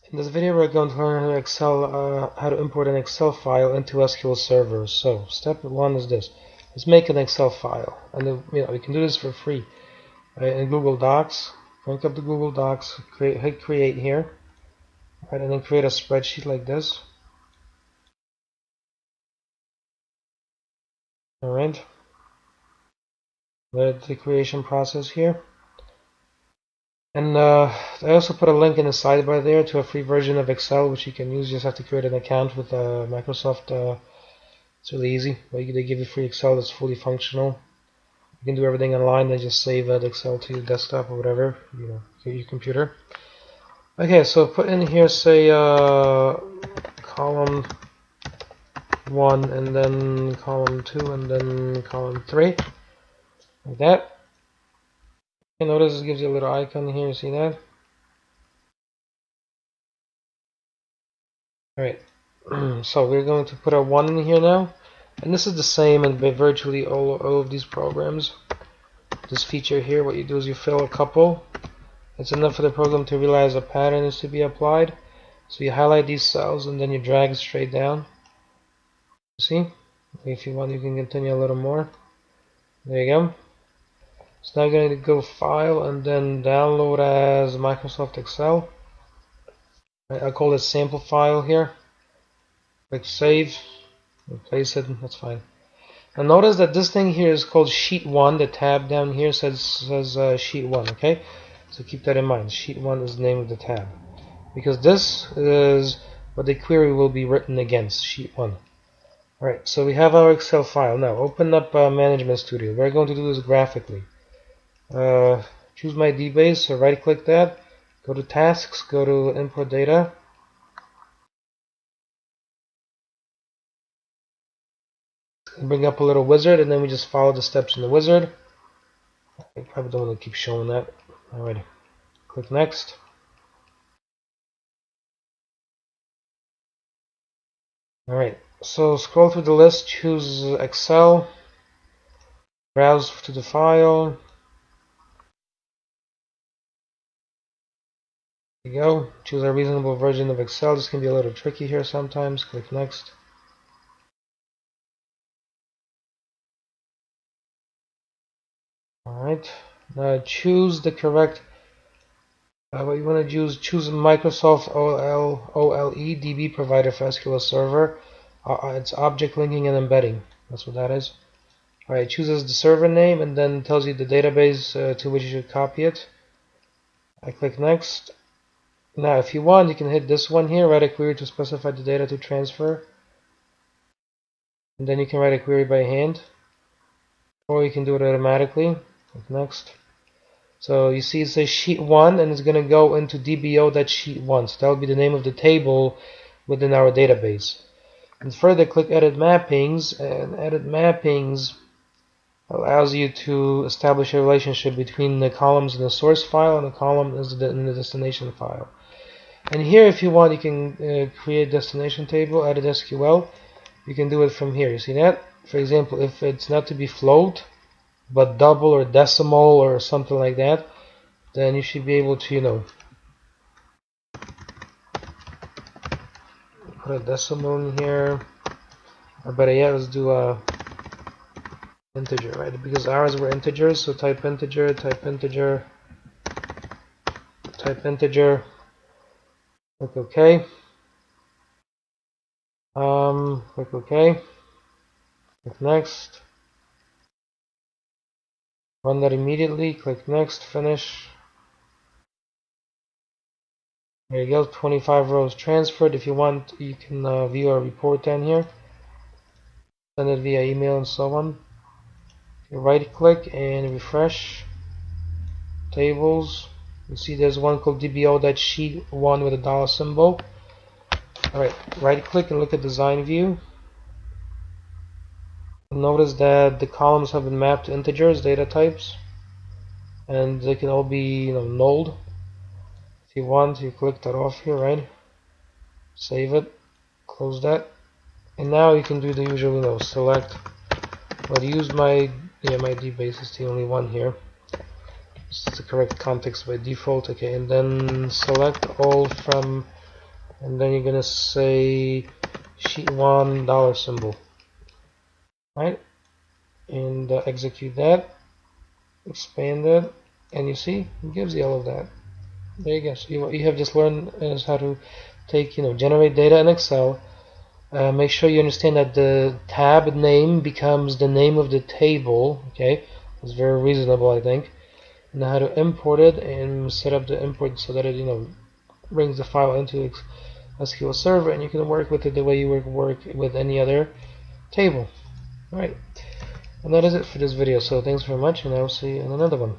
In this video, we're going to learn how to import an Excel file into SQL Server. So, step one is this: let's make an Excel file, and we can do this for free in Google Docs. Bring up the Google Docs, hit create here, right, and then create a spreadsheet like this. All right, let the creation process here. And I also put a link in the sidebar there to a free version of Excel, which you can use. You just have to create an account with Microsoft. It's really easy. They give you free Excel that's fully functional. You can do everything online. They just save that Excel to your desktop or whatever, your computer. Okay, so put in here, say column 1, and then column 2, and then column 3, like that. You notice it gives you a little icon here. See that? Alright, so we're going to put a 1 in here now, and this is the same in virtually all of these programs. This feature here, what you do is you fill a couple. It's enough for the program to realize a pattern is to be applied. So you highlight these cells and then you drag it straight down. See? If you want, you can continue a little more. There you go. So now I'm going to go File and then Download as Microsoft Excel. I'll call it sample file here. Click Save. Replace it. That's fine. Now notice that this thing here is called Sheet 1. The tab down here says Sheet 1. Okay, so keep that in mind. Sheet 1 is the name of the tab, because this is what the query will be written against. Sheet 1. Alright, so we have our Excel file. Now open up Management Studio. We're going to do this graphically. Choose my DBase, so right click that, go to Tasks, go to Import Data. Bring up a little wizard, and then we just follow the steps in the wizard. I probably don't want to keep showing that. Alrighty, click Next. Alright, so scroll through the list, choose Excel, browse to the file. There you go. Choose a reasonable version of Excel. This can be a little tricky here sometimes. Click Next. Alright, now choose the correct, what you want to choose Microsoft OLE DB provider for SQL Server. It's object linking and embedding. That's what that is. Alright, chooses the server name and then tells you the database to which you should copy it. I click Next. Now if you want, you can hit this one here, write a query to specify the data to transfer. And then you can write a query by hand, or you can do it automatically. Click Next. So you see it says Sheet 1, and it's going to go into DBO.Sheet1. So that will be the name of the table within our database. And further, click Edit Mappings, and Edit Mappings allows you to establish a relationship between the columns in the source file and the column in the destination file. And here, if you want, you can create destination table, edit SQL. You can do it from here. You see that? For example, if it's not to be float, but double or decimal or something like that, then you should be able to, put a decimal in here. Or better yet, let's do a integer, right? Because ours were integers, so type integer, type integer, type integer. Click OK. Click OK. Click Next. Run that immediately. Click Next. Finish. There you go. 25 rows transferred. If you want, you can view a report down here. Send it via email and so on. You right click and refresh. Tables. You see there's one called DBO.Sheet1 with a dollar symbol. Alright, right click and look at Design View. Notice that the columns have been mapped to integers, data types, and they can all be nulled. If you want, you click that off here, right? Save it, close that, and now you can do the usual, select. But use my DBase is the only one here. This is the correct context by default. Okay, and then select all from and then you're gonna say sheet 1 dollar symbol, right? And execute that, expand it, and you see it gives you all of that. There you go. So you have just learned is how to take, generate data in Excel. Make sure you understand that the tab name becomes the name of the table. Okay, it's very reasonable, I think. And how to import it and set up the import so that it brings the file into SQL Server, and you can work with it the way you work with any other table. Alright, and that is it for this video. So thanks very much, and I will see you in another one.